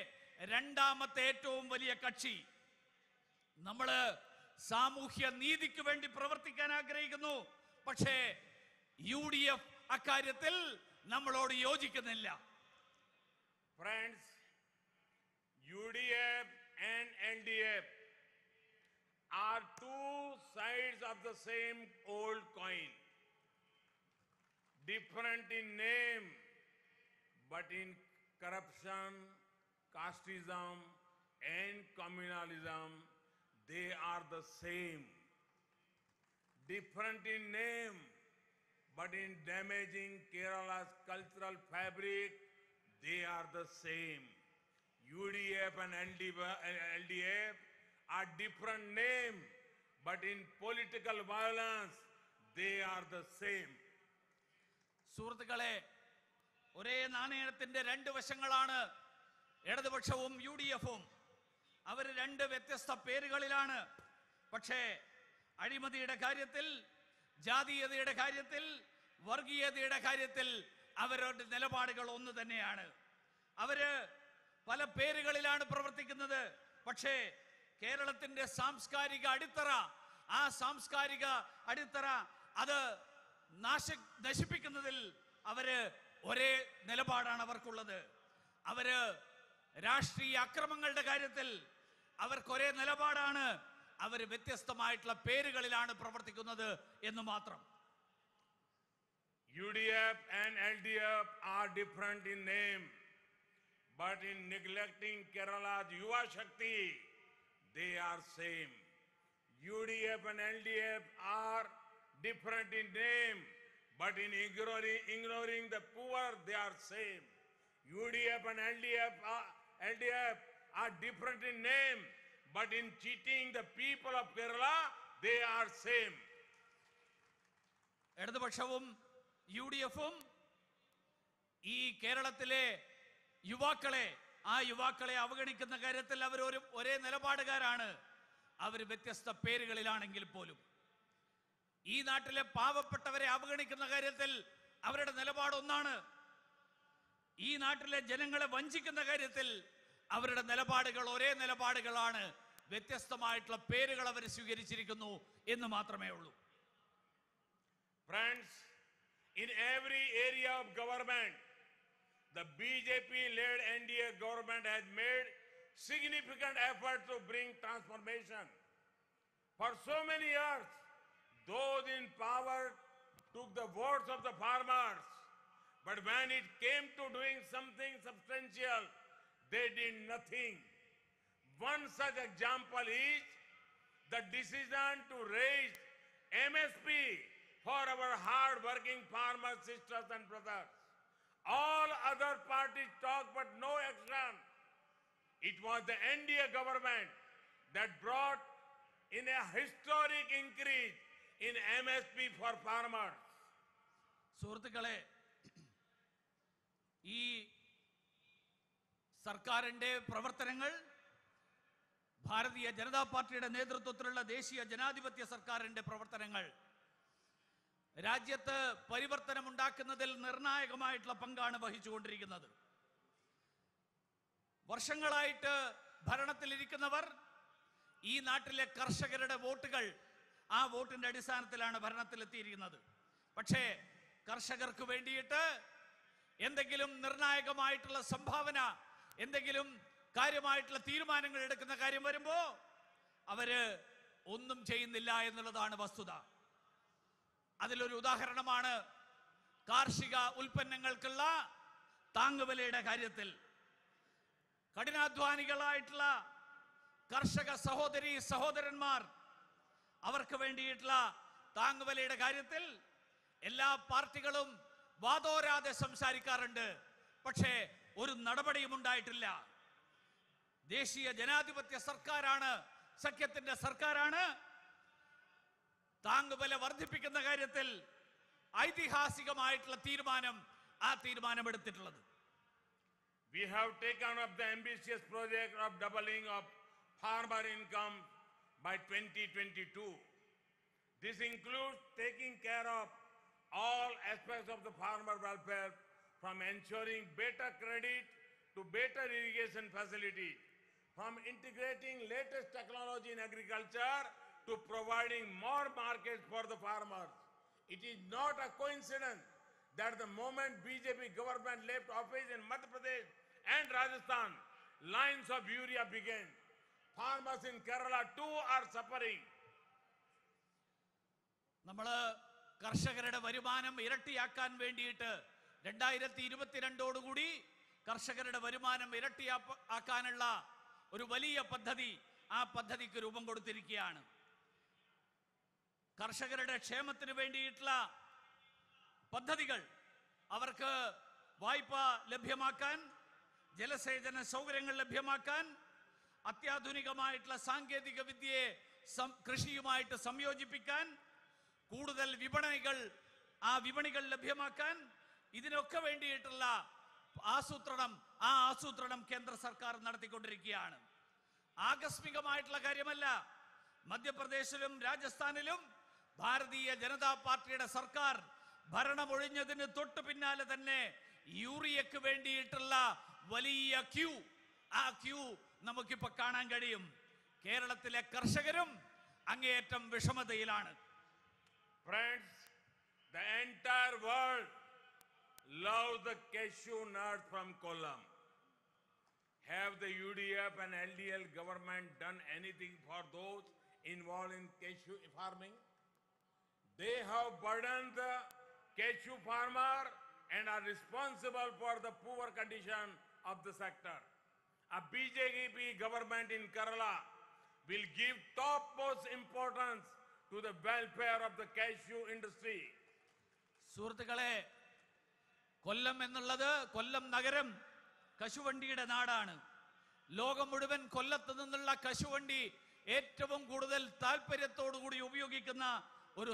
രണ്ടാമത്തെ ഏറ്റവും വലിയ കക്ഷി. നമ്മള് സാമൂഹ്യ നീതിക്ക് വേണ്ടി പ്രവർത്തിക്കാൻ ആഗ്രഹിക്കുന്നു. പക്ഷേ UDF അക്കാര്യത്തിൽ നമ്മളോട് യോജിക്കുന്നില്ല. Friends, UDF and LDF are two sides of the same old coin. different in name, but in corruption, casteism, and communalism, they are the same. Different in name, but in damaging Kerala's cultural fabric, they are the same. UDF and LDF are different name, but in political violence, they are the same. സുഹൃത്തുക്കളെ, ഒരേ നാണയത്തിന്റെ രണ്ട് വശങ്ങളാണ് ഇടതുപക്ഷവും UDF-ഉം. അവർ രണ്ട് വ്യത്യസ്ത പേരുകളിലാണ്. പക്ഷേ അഴിമതിയുടെ കാര്യത്തിൽ, ജാതീയതയുടെ കാര്യത്തിൽ, വർഗീയതയുടെ കാര്യത്തിൽ അവരുടെ നിലപാടുകൾ ഒന്ന് തന്നെയാണ്. അവര് പല പേരുകളിലാണ് പ്രവർത്തിക്കുന്നത്. പക്ഷേ കേരളത്തിന്റെ സാംസ്കാരിക അടിത്തറ, ആ സാംസ്കാരിക അടിത്തറ അത് നശിപ്പിക്കുന്നതിൽ അവര് ഒരേ നിലപാടാണ് അവർക്കുള്ളത്. അവര് രാഷ്ട്രീയ അക്രമങ്ങളുടെ കാര്യത്തിൽ അവർക്ക് ഒരേ നിലപാടാണ്. അവർ വ്യത്യസ്തമായിട്ടുള്ള പേരുകളിലാണ് പ്രവർത്തിക്കുന്നത് എന്ന് മാത്രം. UDF and LDF are different in name, but in neglecting Kerala's Yuva Shakti, they are same. UDF and LDF are different in name, but in ignoring the poor, they are same. UDF and LDF are different in name, but in cheating the people of Kerala, they are same. ഇടതുപക്ഷവും UDF-ഉം ഈ കേരളത്തിലെ യുവാക്കളെ, ആ യുവാക്കളെ അവഗണിക്കുന്ന കാര്യത്തിൽ അവർ ഒരേ നിലപാടുകാരാണ്. അവർ വ്യത്യസ്ത പേരുകളിലാണെങ്കിൽ പോലും ഈ നാട്ടിലെ പാവപ്പെട്ടവരെ അവഗണിക്കുന്ന കാര്യത്തിൽ അവരുടെ നിലപാട് ഒന്നാണ്. ഈ നാട്ടിലെ ജനങ്ങളെ വഞ്ചിക്കുന്ന കാര്യത്തിൽ അവരുടെ നിലപാടുകൾ ഒരേ നിലപാടുകളാണ്. വ്യത്യസ്തമായിട്ടുള്ള പേരുകൾ അവർ സ്വീകരിച്ചിരിക്കുന്നു എന്ന് മാത്രമേ ഉള്ളൂ. Friends, in every area of government, the BJP-led NDA government has made significant effort to bring transformation. For so many years, those in power took the votes of the farmers, but when it came to doing something substantial, they did nothing. One such example is the decision to raise MSP for our hard-working farmer sisters and brothers. All other parties talk but no action. It was the NDA government that brought in a historic increase in MSP for farmers. സുഹൃത്തുക്കളെ, ഈ സർക്കാരിന്റെ പ്രവർത്തനങ്ങൾ, ഭാരതീയ ജനതാ പാർട്ടിയുടെ നേതൃത്വത്തിലുള്ള ദേശീയ ജനാധിപത്യ സർക്കാരിന്റെ പ്രവർത്തനങ്ങൾ രാജ്യത്ത് പരിവർത്തനമുണ്ടാക്കുന്നതിൽ നിർണായകമായിട്ടുള്ള പങ്കാണ് വഹിച്ചുകൊണ്ടിരിക്കുന്നത്. വർഷങ്ങളായിട്ട് ഭരണത്തിലിരിക്കുന്നവർ ഈ നാട്ടിലെ കർഷകരുടെ വോട്ടുകൾ, ആ വോട്ടിന്റെ അടിസ്ഥാനത്തിലാണ് ഭരണത്തിലെത്തിയിരിക്കുന്നത്. പക്ഷേ കർഷകർക്ക് വേണ്ടിയിട്ട് എന്തെങ്കിലും നിർണായകമായിട്ടുള്ള സംഭാവന, എന്തെങ്കിലും കാര്യമായിട്ടുള്ള തീരുമാനങ്ങൾ എടുക്കുന്ന കാര്യം വരുമ്പോ അവര് ഒന്നും ചെയ്യുന്നില്ല എന്നുള്ളതാണ് വസ്തുത. അതിലൊരു ഉദാഹരണമാണ് കാർഷിക ഉൽപ്പന്നങ്ങൾക്കുള്ള താങ്ങുവിലയുടെ കാര്യത്തിൽ. കഠിനാധ്വാനികളായിട്ടുള്ള കർഷക സഹോദരി സഹോദരന്മാർ, അവർക്ക് വേണ്ടിയിട്ടുള്ള താങ്ങുവിലയുടെ കാര്യത്തിൽ എല്ലാ പാർട്ടികളും വാദോരാതെ സംസാരിക്കാറുണ്ട്. പക്ഷേ ഒരു നടപടിയും ഉണ്ടായിട്ടില്ല. ദേശീയ ജനാധിപത്യ സർക്കാരാണ്, സഖ്യത്തിന്റെ സർക്കാരാണ് താങ്ങുവില വർദ്ധിപ്പിക്കുന്ന കാര്യത്തിൽ ഐതിഹാസികമായിട്ടുള്ള തീരുമാനം, ആ തീരുമാനമെടുത്തിട്ടുള്ളത്. We have taken up the ambitious project of doubling of farmer income by 2022. This includes taking care of all aspects of the farmer welfare, from ensuring better credit to better irrigation facilities, from integrating latest technology in agriculture to providing more markets for the farmers. It is not a coincidence that the moment BJP government left office in Madhya Pradesh and Rajasthan, lines of urea began. Farmers in Kerala too are suffering. നമ്മൾ കർഷകരുടെ വരുമാനം ഇരട്ടിയാക്കാൻ വേണ്ടിയിട്ട് 2022 കർഷകരുടെ വരുമാനം ഇരട്ടിയാക്കാനുള്ള ഒരു വലിയ പദ്ധതി, ആ പദ്ധതിക്ക് രൂപം കൊടുത്തിരിക്കുകയാണ്. കർഷകരുടെ ക്ഷേമത്തിന് വേണ്ടിയിട്ടുള്ള പദ്ധതികൾ, അവർക്ക് വായ്പ ലഭ്യമാക്കാൻ, ജലസേചന സൗകര്യങ്ങൾ ലഭ്യമാക്കാൻ, അത്യാധുനികമായിട്ടുള്ള സാങ്കേതിക വിദ്യയെ കൃഷിയുമായിട്ട് സംയോജിപ്പിക്കാൻ, കൂടുതൽ വിപണികൾ ലഭ്യമാക്കാൻ, ഇതിനൊക്കെ വേണ്ടിയിട്ടുള്ള ആസൂത്രണം കേന്ദ്ര സർക്കാർ നടത്തിക്കൊണ്ടിരിക്കുകയാണ്. ആകസ്മികമായിട്ടുള്ള കാര്യമല്ല. മധ്യപ്രദേശിലും രാജസ്ഥാനിലും ഭാരതീയ ജനതാ പാർട്ടിയുടെ സർക്കാർ ഭരണമൊഴിഞ്ഞതിന് തൊട്ടു പിന്നാലെ തന്നെ യൂറിയക്ക് വേണ്ടിയിട്ടുള്ള വലിയ ആ ക്യൂ നമുക്കിപ്പോ കാണാൻ കഴിയും. കേരളത്തിലെ കർഷകരും അങ്ങേയറ്റം വിഷമതയിലാണ്. Friends, the entire world loves the cashew nut from Kollam. Have the UDF and LDL government done anything for those involved in cashew farming? They have burdened the cashew farmer and are responsible for the poor condition of the sector. A BJP government in Kerala will give topmost importance to the welfare of the cashew industry. സുഹൃത്തുക്കളെ, കൊല്ലം എന്നുള്ളത്, കൊല്ലം നഗരം കശുവണ്ടിയുടെ നാടാണ്. ലോകം മുഴുവൻ കൊല്ലത്ത് നിന്നുള്ള കശുവണ്ടി ഏറ്റവും കൂടുതൽ താല്പര്യത്തോടുകൂടി ഉപയോഗിക്കുന്ന ഒരു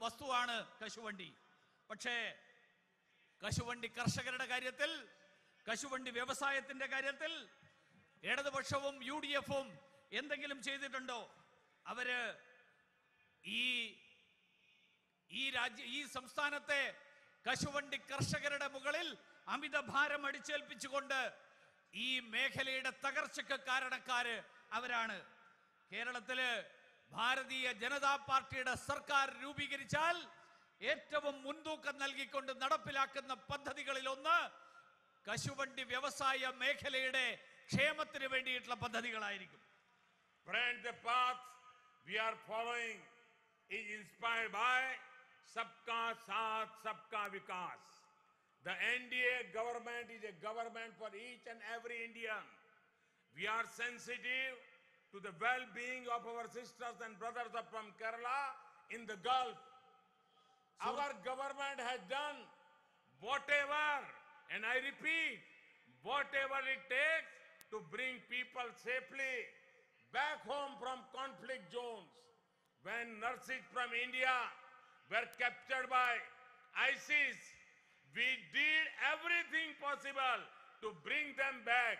വസ്തുവാണ് കശുവണ്ടി. പക്ഷേ കശുവണ്ടി കർഷകരുടെ കാര്യത്തിൽ, കശുവണ്ടി വ്യവസായത്തിന്റെ കാര്യത്തിൽ ഇടതുപക്ഷവും UDFും എന്തെങ്കിലും ചെയ്തിട്ടുണ്ടോ? അവര് ഈ സംസ്ഥാനത്തെ കശുവണ്ടി കർഷകരുടെ മുകളിൽ അമിതഭാരം അടിച്ചേൽപ്പിച്ചുകൊണ്ട് ഈ മേഖലയുടെ തകർച്ചയ്ക്ക് കാരണക്കാര് അവരാണ്. കേരളത്തില് ഭാരതീയ ജനതാ പാർട്ടിയുടെ സർക്കാർ രൂപീകരിച്ചാൽ ഏറ്റവും മുൻതൂക്കം നൽകിക്കൊണ്ട് നടപ്പിലാക്കുന്ന പദ്ധതികളിൽ ഒന്ന് കശുവണ്ടി വ്യവസായ മേഖലയുടെ ക്ഷേമത്തിന് വേണ്ടിയിട്ടുള്ള പദ്ധതികളായിരിക്കും. Friends, the path we are following is inspired by Sabka Saath, Sabka Vikas. The NDA government is a government for each and every Indian. We are sensitive to the well-being of our sisters and brothers from Kerala in the Gulf. Our government has done whatever, and I repeat, whatever it takes to bring people safely back home from conflict zones. When nurses from India were captured by ISIS, we did everything possible to bring them back.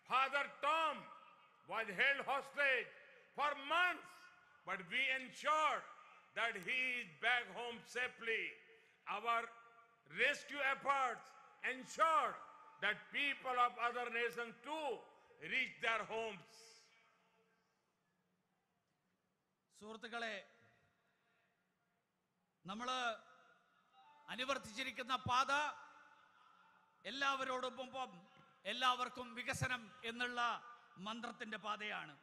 Father Tom was held hostage for months, but we ensured that he is back home safely. Our rescue efforts ensured that people of other nations too reach their homes. സുഹൃത്തുക്കളെ, നമ്മൾ അനുവർത്തിച്ചിരിക്കുന്ന പാത എല്ലാവരോടൊപ്പം എല്ലാവർക്കും വികസനം എന്നുള്ള മന്ത്രത്തിന്റെ പാതയാണ്.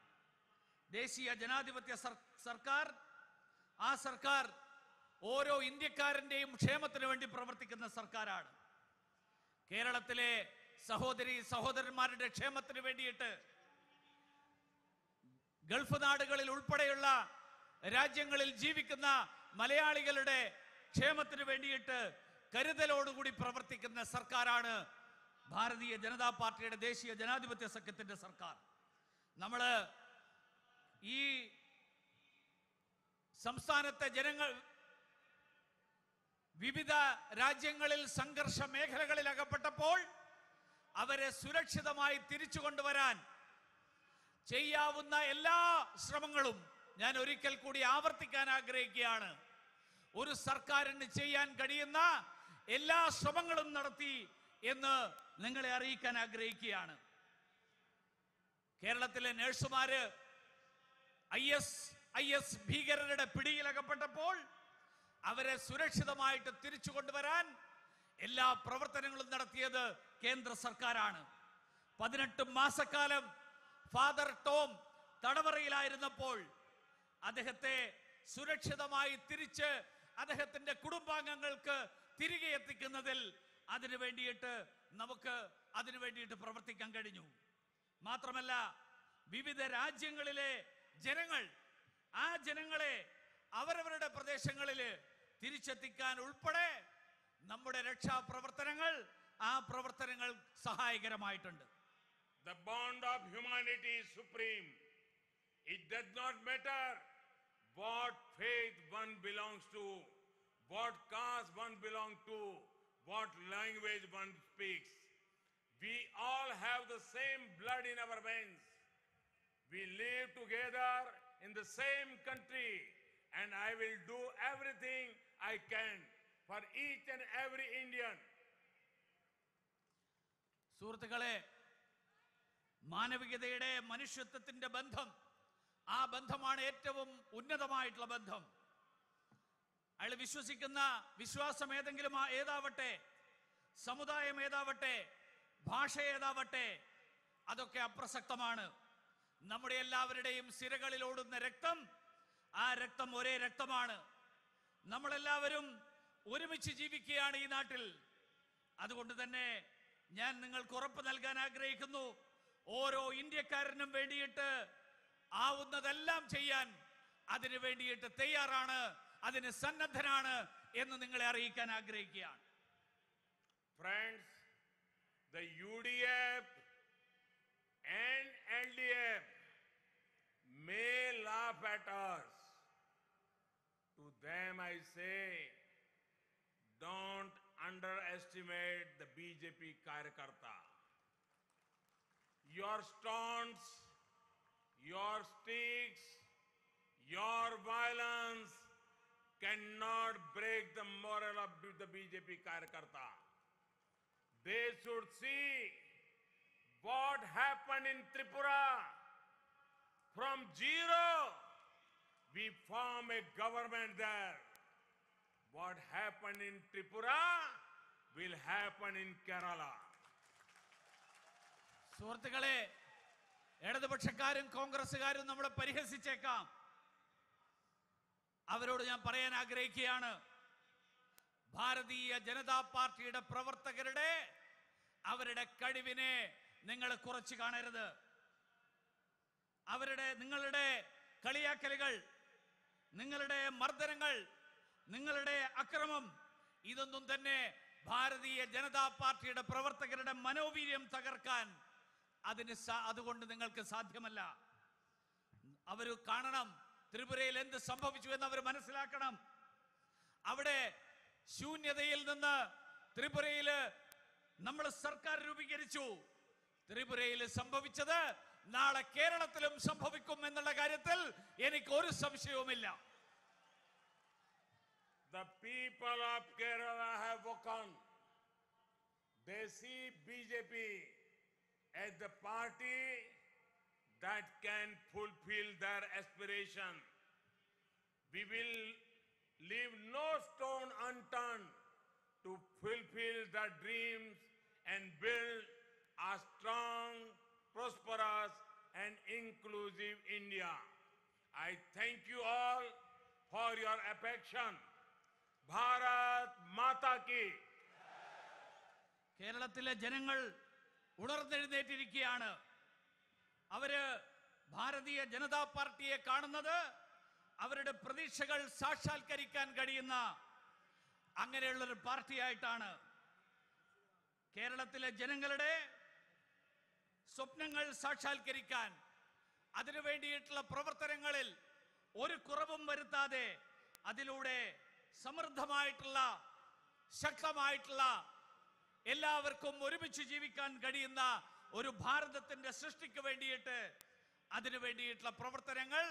ദേശീയ ജനാധിപത്യ സർക്കാർ, ആ സർക്കാർ ഓരോ ഇന്ത്യക്കാരന്റെയും ക്ഷേമത്തിന് വേണ്ടി പ്രവർത്തിക്കുന്ന സർക്കാരാണ്. കേരളത്തിലെ സഹോദരന്മാരുടെ ക്ഷേമത്തിന് വേണ്ടിയിട്ട് ഗൾഫ് നാടുകളിൽ ഉൾപ്പെടെയുള്ള രാജ്യങ്ങളിൽ ജീവിക്കുന്ന മലയാളികളുടെ ക്ഷേമത്തിന് വേണ്ടിയിട്ട് കരുതലോടുകൂടി പ്രവർത്തിക്കുന്ന സർക്കാരാണ് ഭാരതീയ ജനതാ പാർട്ടിയുടെ ദേശീയ ജനാധിപത്യ സഖ്യത്തിന്റെ സർക്കാർ. നമ്മൾ ഈ സംസ്ഥാനത്തെ ജനങ്ങൾ വിവിധ രാജ്യങ്ങളിൽ സംഘർഷ മേഖലകളിൽ അകപ്പെട്ടപ്പോൾ അവരെ സുരക്ഷിതമായി തിരിച്ചു കൊണ്ടുവരാൻ ചെയ്യാവുന്ന എല്ലാ ശ്രമങ്ങളും ഞാൻ ഒരിക്കൽ കൂടി ആവർത്തിക്കാൻ ആഗ്രഹിക്കുകയാണ്. ഒരു സർക്കാരിന് ചെയ്യാൻ കഴിയുന്ന എല്ലാ ശ്രമങ്ങളും നടത്തി എന്ന് നിങ്ങളെ അറിയിക്കാൻ ആഗ്രഹിക്കുകയാണ്. കേരളത്തിലെ നഴ്സുമാര് IS ഭീകരരുടെ പിടിയിലകപ്പെട്ടപ്പോൾ അവരെ സുരക്ഷിതമായിട്ട് തിരിച്ചു കൊണ്ടുവരാൻ എല്ലാ പ്രവർത്തനങ്ങളും നടത്തിയത് കേന്ദ്ര സർക്കാരാണ്. 18 മാസക്കാലം ഫാദർ ടോം തടവറയിലായിരുന്നപ്പോൾ അദ്ദേഹത്തെ സുരക്ഷിതമായി തിരിച്ച് അദ്ദേഹത്തിന്റെ കുടുംബാംഗങ്ങൾക്ക് തിരികെ എത്തിക്കുന്നതിൽ അതിനു വേണ്ടിയിട്ട് പ്രവർത്തിക്കാൻ കഴിഞ്ഞു. മാത്രമല്ല വിവിധ രാജ്യങ്ങളിലെ ജനങ്ങൾ ആ ജനങ്ങളെ അവരവരുടെ പ്രദേശങ്ങളിൽ തിരിച്ചെത്തിക്കാൻ ഉൾപ്പെടെ നമ്മുടെ രക്ഷാപ്രവർത്തനങ്ങൾ സഹായകരമായിട്ടുണ്ട്. The bond of humanity is supreme. It does not matter what faith one belongs to, what caste one belongs to, what language one speaks. We all have the same blood in our veins. We live together in the same country, and I will do everything I can for each and every Indian. സുഹൃത്തുക്കളെ, മാനവികതയുടെ മനുഷ്യത്വത്തിന്റെ ബന്ധം, ആ ബന്ധമാണ് ഏറ്റവും ഉന്നതമായിട്ടുള്ള ബന്ധം. അയാൾ വിശ്വസിക്കുന്ന വിശ്വാസം ഏതാവട്ടെ, സമുദായം ഏതാവട്ടെ, ഭാഷ ഏതാവട്ടെ, അതൊക്കെ അപ്രസക്തമാണ്. നമ്മുടെ എല്ലാവരുടെയും സിരകളിൽ ഓടുന്ന രക്തം, ആ രക്തം ഒരേ രക്തമാണ്. നമ്മളെല്ലാവരും ഒരുമിച്ച് ജീവിക്കുകയാണ് ഈ നാട്ടിൽ. അതുകൊണ്ട് തന്നെ ഞാൻ നിങ്ങൾക്ക് ഉറപ്പ് നൽകാൻ ആഗ്രഹിക്കുന്നു, ഓരോ ഇന്ത്യക്കാരനും വേണ്ടിയിട്ട് ആവുന്നതെല്ലാം ചെയ്യാൻ അതിനു വേണ്ടിയിട്ട് തയ്യാറാണ്, അതിന് സന്നദ്ധനാണ് എന്ന് നിങ്ങളെ അറിയിക്കാൻ ആഗ്രഹിക്കുകയാണ്. Friends, the UDF and LDF may laugh at us. To them I say, don't underestimate the BJP Karyakarta. Your stones, your sticks, your violence cannot break the moral of the BJP Karyakarta. They should see what happened in Tripura. From zero, we form a government there. What happened in Tripura will happen in Kerala. സുഹൃത്തുക്കളെ, ഇടതുപക്ഷക്കാരും കോൺഗ്രസുകാരും നമ്മളെ പരിഹസിച്ചേക്കാം. അവരോട് ഞാൻ പറയാൻ ആഗ്രഹിക്കുകയാണ്, ഭാരതീയ ജനതാ പാർട്ടിയുടെ പ്രവർത്തകരുടെ അവരുടെ കഴിവിനെ നിങ്ങൾ കുറച്ച് കാണരുത്. നിങ്ങളുടെ കളിയാക്കലുകൾ, നിങ്ങളുടെ മർദ്ദനങ്ങൾ, നിങ്ങളുടെ അക്രമം, ഇതൊന്നും തന്നെ ഭാരതീയ ജനതാ പാർട്ടിയുടെ പ്രവർത്തകരുടെ മനോവീര്യം തകർക്കാൻ അതുകൊണ്ട് നിങ്ങൾക്ക് സാധ്യമല്ല. അവർ കാണണം ത്രിപുരയിൽ എന്ത് സംഭവിച്ചു എന്ന് അവർ മനസ്സിലാക്കണം. അവിടെ ശൂന്യതയിൽ നിന്ന് ത്രിപുരയിൽ നമ്മൾ സർക്കാർ രൂപീകരിച്ചു. ത്രിപുരയിൽ സംഭവിച്ചത് നാളെ കേരളത്തിലും സംഭവിക്കും എന്നുള്ള കാര്യത്തിൽ എനിക്ക് ഒരു സംശയവുമില്ല. The people of Kerala have woken. They see BJP as the party that can fulfill their aspiration. We will leave no stone unturned to fulfill their dreams and build a strong, prosperous and inclusive India. I thank you all for your affection. Bharat Mata ki. കേരളത്തിലെ ജനങ്ങൾ ഉണർന്നെഴുന്നേറ്റിരിക്കുകയാണ്. അവര് ഭാരതീയ ജനതാ പാർട്ടിയെ കാണുന്നത് അവരുടെ പ്രതീക്ഷകൾ സാക്ഷാത്കരിക്കാൻ കഴിയുന്ന അങ്ങനെയുള്ളൊരു പാർട്ടിയായിട്ടാണ്. കേരളത്തിലെ ജനങ്ങളുടെ സ്വപ്നങ്ങൾ സാക്ഷാത്കരിക്കാൻ അതിനു വേണ്ടിയിട്ടുള്ള പ്രവർത്തനങ്ങളിൽ ഒരു കുറവും വരുത്താതെ അതിലൂടെ സമൃദ്ധമായിട്ടുള്ള ശക്തമായിട്ടുള്ള എല്ലാവർക്കും ഒരുമിച്ച് ജീവിക്കാൻ കഴിയുന്ന ഒരു ഭാരതത്തിന്റെ സൃഷ്ടിക്ക് വേണ്ടിയിട്ട് അതിനു വേണ്ടിയിട്ടുള്ള പ്രവർത്തനങ്ങൾ